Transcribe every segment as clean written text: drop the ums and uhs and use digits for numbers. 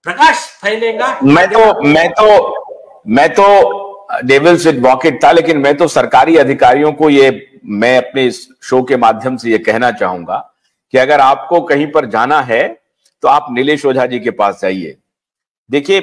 प्रकाश फैलेगा। मैं तो डेविल्स एडवोकेट था, लेकिन मैं तो सरकारी अधिकारियों को मैं अपने इस शो के माध्यम से ये कहना चाहूंगा कि अगर आपको कहीं पर जाना है तो आप नीलेश ओझा जी के पास जाइए। देखिए,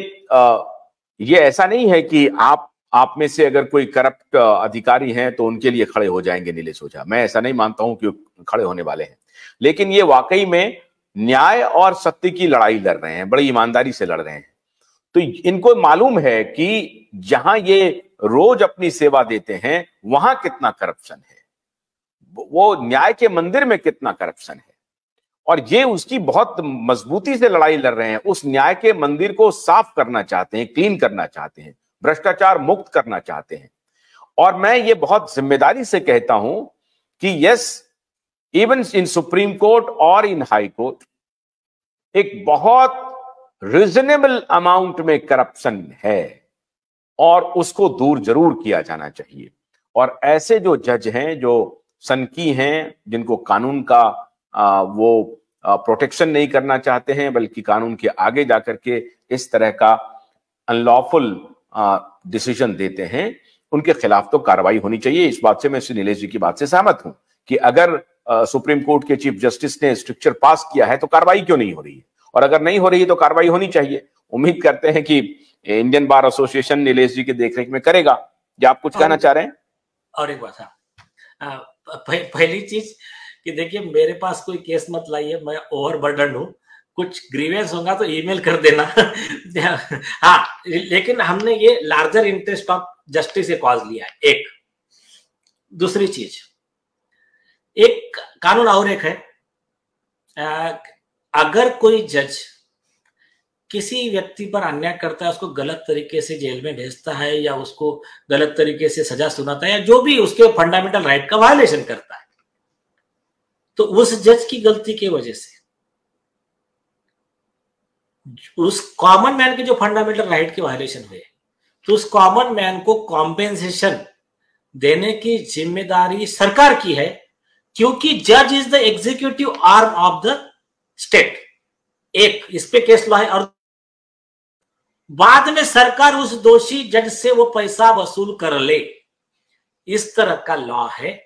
ये ऐसा नहीं है कि आप में से अगर कोई करप्ट अधिकारी हैं तो उनके लिए खड़े हो जाएंगे नीलेश ओझा। मैं ऐसा नहीं मानता हूं कि खड़े होने वाले हैं, लेकिन ये वाकई में न्याय और सत्य की लड़ाई लड़ रहे हैं, बड़ी ईमानदारी से लड़ रहे हैं। तो इनको मालूम है कि जहां ये रोज अपनी सेवा देते हैं वहां कितना करप्शन है, वो न्याय के मंदिर में कितना करप्शन है, और ये उसकी बहुत मजबूती से लड़ाई लड़ रहे हैं। उस न्याय के मंदिर को साफ करना चाहते हैं, क्लीन करना चाहते हैं, भ्रष्टाचार मुक्त करना चाहते हैं। और मैं ये बहुत जिम्मेदारी से कहता हूं कि yes, even in supreme court और इन हाई कोर्ट एक बहुत रीजनेबल अमाउंट में करप्शन है और उसको दूर जरूर किया जाना चाहिए। और ऐसे जो जज हैं, जो सनकी हैं, जिनको कानून का वो प्रोटेक्शन नहीं करना चाहते हैं, बल्कि कानून के आगे जाकर के इस तरह का अनलॉफुल डिसीजन देते हैं, उनके खिलाफ तो कार्रवाई होनी चाहिए। इस बात से मैं श्री नीलेश जी की बात से सहमत हूं कि अगर सुप्रीम कोर्ट के चीफ जस्टिस ने स्ट्रिक्चर पास किया है तो कार्रवाई क्यों नहीं हो रही है, और अगर नहीं हो रही है तो कार्रवाई होनी चाहिए। उम्मीद करते हैं कि इंडियन बार एसोसिएशन नीलेश जी के देखरेख में करेगा। क्या आप कुछ कहना चाह रहे हैं? और एक बात, पहली चीज कि देखिए, मेरे पास कोई केस मत लाइए, मैं ओवरबर्डन हूँ। कुछ ग्रीवेंस होगा तो ईमेल कर देना। हाँ, लेकिन हमने ये लार्जर इंटरेस्ट ऑफ जस्टिस से कॉज लिया है। एक दूसरी चीज, एक कानून और एक है, अगर कोई जज किसी व्यक्ति पर अन्याय करता है, उसको गलत तरीके से जेल में भेजता है या उसको गलत तरीके से सजा सुनाता है या जो भी उसके फंडामेंटल राइट का वायलेशन करता है, तो उस जज की गलती की वजह से उस कॉमन मैन के जो फंडामेंटल राइट के वायलेशन हुए, तो उस कॉमन मैन को कॉम्पेंसेशन देने की जिम्मेदारी सरकार की है, क्योंकि जज is the executive arm of the state. एक इस पे केस लॉ है, और बाद में सरकार उस दोषी जज से वो पैसा वसूल कर ले, इस तरह का लॉ है।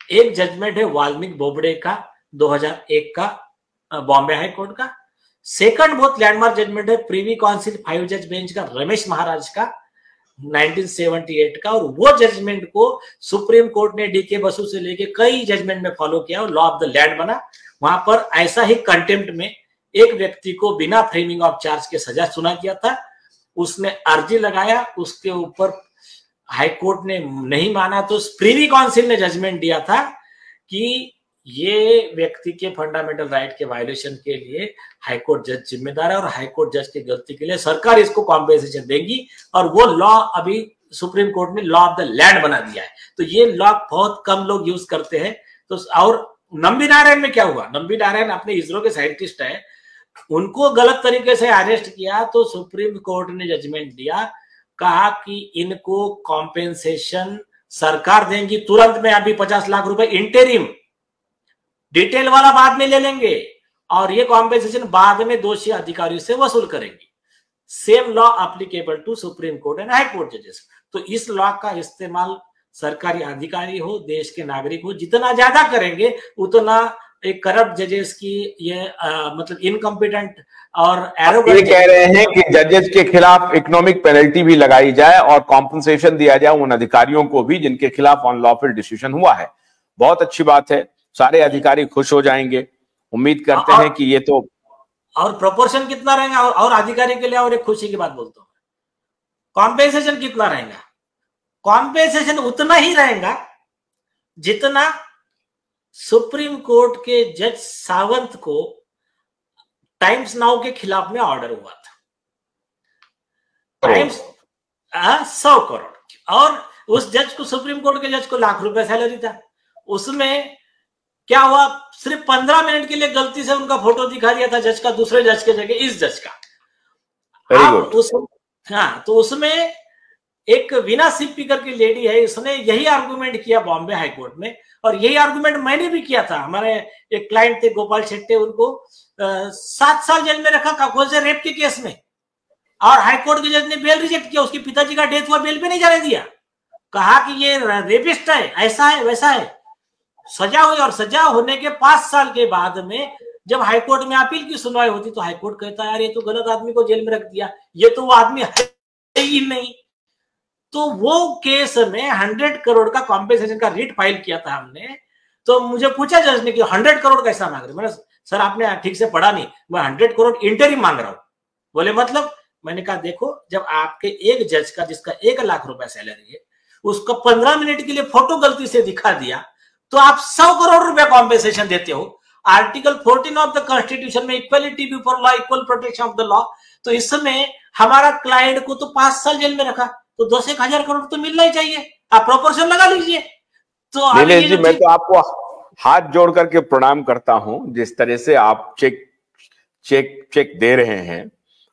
एक जजमेंट है वाल्मीकि बोबडे का 2001 का बॉम्बे हाई कोर्ट का। सेकंड बहुत लैंडमार्क जजमेंट है प्रीवी काउंसिल 5 जज बेंच का रमेश महाराज का 1978 का, और वो जजमेंट को सुप्रीम कोर्ट ने डीके बसु से लेके कई जजमेंट में फॉलो किया और लॉ ऑफ द लैंड बना। वहां पर ऐसा ही कंटेम्प्ट में एक व्यक्ति को बिना फ्रेमिंग ऑफ चार्ज के सजा सुना किया था। उसने अर्जी लगाया, उसके ऊपर हाई कोर्ट ने नहीं माना, तो प्रीवी काउंसिल ने जजमेंट दिया था कि ये व्यक्ति के फंडामेंटल राइट के वायलेशन के लिए हाई कोर्ट जज जिम्मेदार है और हाई कोर्ट जज की गलती के लिए सरकार इसको कॉम्पेंसेशन देगी, और वो लॉ अभी सुप्रीम कोर्ट ने लॉ ऑफ द लैंड बना दिया है। तो ये लॉ बहुत कम लोग यूज करते हैं। तो और नंबी नारायण में क्या हुआ, नंबी नारायण अपने इसरो के साइंटिस्ट है, उनको गलत तरीके से अरेस्ट किया तो सुप्रीम कोर्ट ने जजमेंट दिया, कहा कि इनको कॉम्पेंसेशन सरकार देंगी तुरंत में, अभी 50 लाख रुपए इंटरिम, डिटेल वाला बाद में ले लेंगे, और ये कॉम्पेंसेशन बाद में दोषी अधिकारियों से वसूल करेंगी। Same law applicable to supreme court and high court जजेस। तो इस लॉ का इस्तेमाल सरकारी अधिकारी हो, देश के नागरिक हो, जितना ज्यादा करेंगे उतना एक करप्ट जजेस की ये मतलब इनकॉम्पिटेंट और एरोगेंट, ये कह रहे हैं कि जजेस के खिलाफ इकोनॉमिक पेनल्टी भी लगाई जाए और कॉम्पनसेशन दिया जाए उन अधिकारियों को भी जिनके खिलाफ अनलॉफुल डिसीजन हुआ है। बहुत अच्छी बात है, सारे अधिकारी खुश हो जाएंगे। उम्मीद करते हैं कि ये तो, और प्रोपोर्शन कितना रहेगा, और अधिकारी के लिए और एक खुशी की बात बोलता हूँ, कॉम्पेंसेशन कितना रहेगा? कॉम्पेंसेशन उतना ही रहेगा जितना सुप्रीम कोर्ट के जज सावंत को टाइम्स नाउ के खिलाफ में ऑर्डर हुआ था, टाइम्स 100 करोड़, और उस जज को, सुप्रीम कोर्ट के जज को लाख रुपए सैलरी था। उसमें क्या हुआ, सिर्फ 15 मिनट के लिए गलती से उनका फोटो दिखा दिया था जज का, दूसरे जज के जगह इस जज का। हाँ, तो उसमें एक वीना सिप्पी करके लेडी है, उसने यही आर्गुमेंट किया बॉम्बे हाई कोर्ट में, और यही आर्गुमेंट मैंने भी किया था। हमारे एक क्लाइंट थे गोपाल शेट्टी, उनको 7 साल जेल में रखा काकोजे रेप के केस में। और हाईकोर्ट के जज ने बेल रिजेक्ट किया, उसके पिताजी का डेथ हुआ, बेल पे नहीं जाने दिया, कहा कि ये रेपिस्ट है, ऐसा है वैसा है। सजा हुई, और सजा होने के 5 साल के बाद में जब हाईकोर्ट में अपील की सुनवाई होती तो हाईकोर्ट कहता है यार ये तो गलत आदमी को जेल में रख दिया, ये तो वो आदमी है ही नहीं। तो वो केस में 100 करोड़ का कॉम्पेंसेशन का रिट फाइल किया था हमने। तो मुझे पूछा जज ने कि 100 करोड़ कैसा मांग रहे? मैंने सर आपने ठीक से पढ़ा नहीं, मैं 100 करोड़ इंटरिम मांग रहा हूं। बोले मतलब? मैंने कहा देखो, जब आपके एक जज का जिसका 1 लाख रुपए सैलरी है, उसको 15 मिनट के लिए फोटो गलती से दिखा दिया तो आप 100 करोड़ रुपए कॉम्पेंसेशन देते हो। आर्टिकल 14 ऑफ द कॉन्स्टिट्यूशन में equality before law, equal protection of the law. तो इस समय हमारा क्लाइंट को तो 5 साल जेल में रखा, तो 10-1 करोड़ तो मिलना ही चाहिए, आप प्रोपोर्शन लगा लीजिए। तो नीलेश जी, मैं तो आपको हाथ जोड़ करके प्रणाम करता हूं, जिस तरह से आप चेक दे रहे हैं,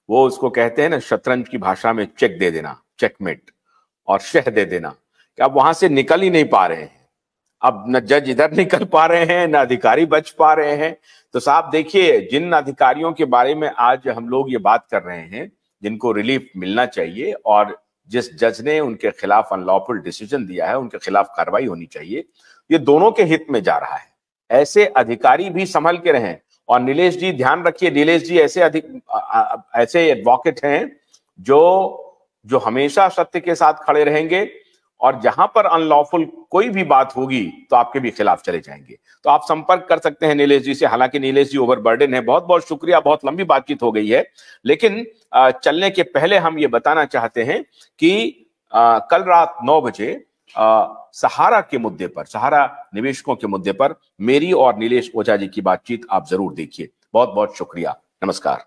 वो उसको कहते हैं ना शतरंज की भाषा में चेक दे देना, चेकमेट, और शह दे देना, कि आप वहां से निकल ही नहीं पा रहे हैं। अब न जज इधर निकल पा रहे हैं, न अधिकारी बच पा रहे हैं। तो साहब देखिए, जिन अधिकारियों के बारे में आज हम लोग ये बात कर रहे हैं, जिनको रिलीफ मिलना चाहिए और जिस जज ने उनके खिलाफ अनलॉफुल डिसीजन दिया है, उनके खिलाफ कार्रवाई होनी चाहिए, ये दोनों के हित में जा रहा है। ऐसे अधिकारी भी संभल के रहें। और नीलेश जी ध्यान रखिए, नीलेश जी ऐसे एडवोकेट हैं जो हमेशा सत्य के साथ खड़े रहेंगे, और जहां पर अनलॉफुल कोई भी बात होगी तो आपके भी खिलाफ चले जाएंगे। तो आप संपर्क कर सकते हैं नीलेश जी से। हालांकि नीलेश जी ओवरबर्डन है। बहुत बहुत शुक्रिया, बहुत लंबी बातचीत हो गई है, लेकिन चलने के पहले हम ये बताना चाहते हैं कि कल रात 9 बजे सहारा के मुद्दे पर, सहारा निवेशकों के मुद्दे पर मेरी और नीलेश ओझा जी की बातचीत आप जरूर देखिए। बहुत बहुत शुक्रिया, नमस्कार।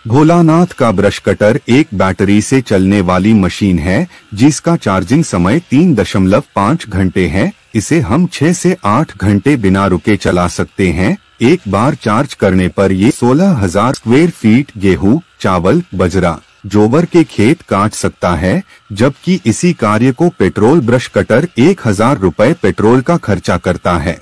भोलानाथ का ब्रश कटर एक बैटरी से चलने वाली मशीन है, जिसका चार्जिंग समय 3.5 घंटे है। इसे हम 6 से 8 घंटे बिना रुके चला सकते हैं। एक बार चार्ज करने पर ये 16,000 स्क्वायर फीट गेहूं, चावल, बजरा, जोवर के खेत काट सकता है, जबकि इसी कार्य को पेट्रोल ब्रश कटर 1,000 रुपए पेट्रोल का खर्चा करता है।